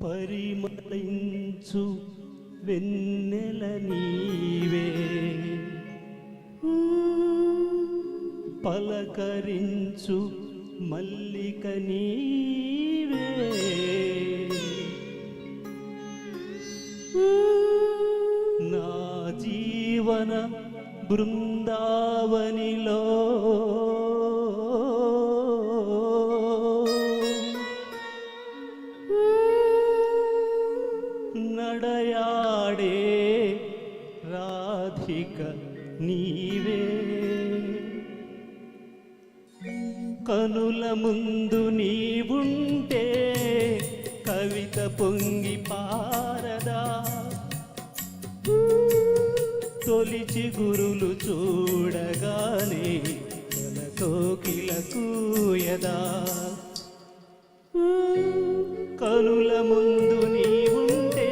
పరిమళించు వెన్నెల నీవే, పలకరించు మల్లిక నీవే, నా జీవన బృందావనిలో నడయాడే రాధిక నీవే, కనుల ముందు నీవుంటే కవిత పొంగి పారదా, తొలిచి గురులు చూడగానే కోకిల కూయదా, కనుల ముందు నీవుంటే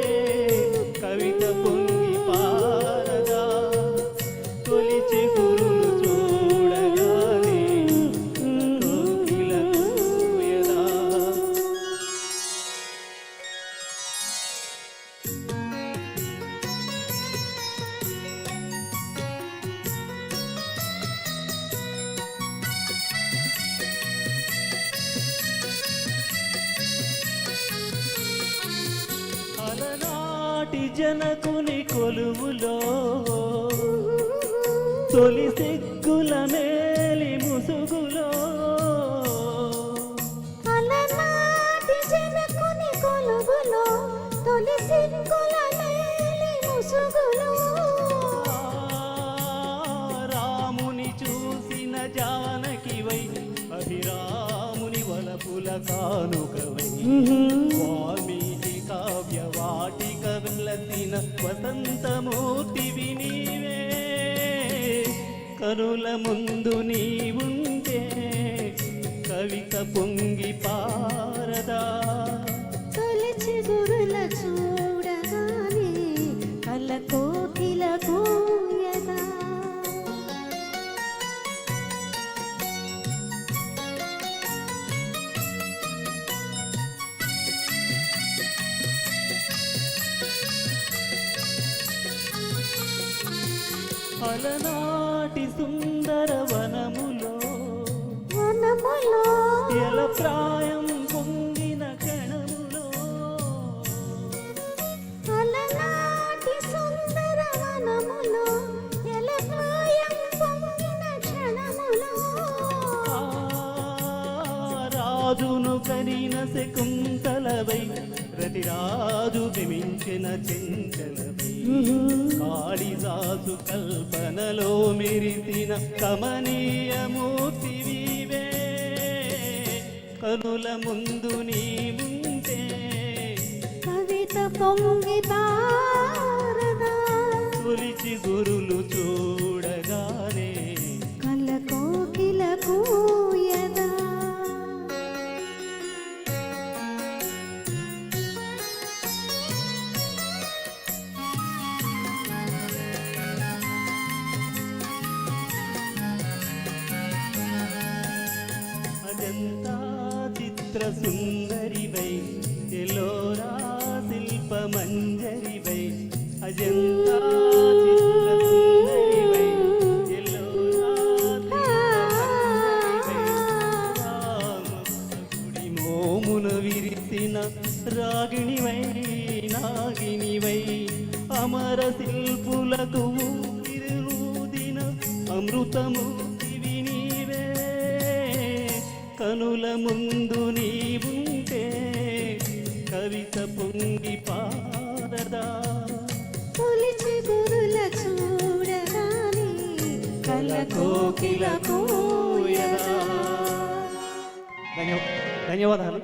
కవిత పొంగి పారదా, తొలిచి గురులు చూడగానే కోకిల కూయదా. అలనాటి జనకుని కొలువులో తొలి సిగ్గుల మేలి ముసుగులో, అలనాటి జనకుని కొలువులో తొలి సిగ్గుల మేలి ముసుగులో, రాముని చూసిన జానకివై అభిరాముని వలపుల కానుకవై, వాల్మీకి కావ్య వాటిక వెలసిన వసంతమూర్తివి నీవే, కనుల ముందు నీవుంటే కవిత పొంగి పారదా, తొలిచి గురుల చూడగానే కల కోకిల కూయదా. అలనాటి సుందర వనములో వనములో ఎల ప్రాయం పొంగిన క్షణములో, అలనాటి సుందర వనములో ఎల ప్రాయం పొంగిన క్షణములో, రాజును కనిన శకుంతలవై రతిరాజు విమించిన చెంచలవై, కాళిదాసు కల్పనలో మెరిసిన కమనీయ మూర్తివీవే, కనుల ముందు నీవుంటే కవిత పొంగి పారదా, తొలిచి గురులు చూడగానే కల కోకిల కూయదా. అజంతా చిత్ర సుందరివై, ఎలోరా శిల్ప మంజరివై, అజంతా చిత్ర సుందరివై, ఎలోరా రామకుడి మోమున విరిసిన రాగిణివై నాగినివై, అమర శిల్పులకు ఊదిన అమృతము కనుల ముందు నీవుంటే కవిత పొంగి పారదా, తొలిచి గురుల చూడగానే కల కోకిల కూయదా. ధన్యవాదాలు.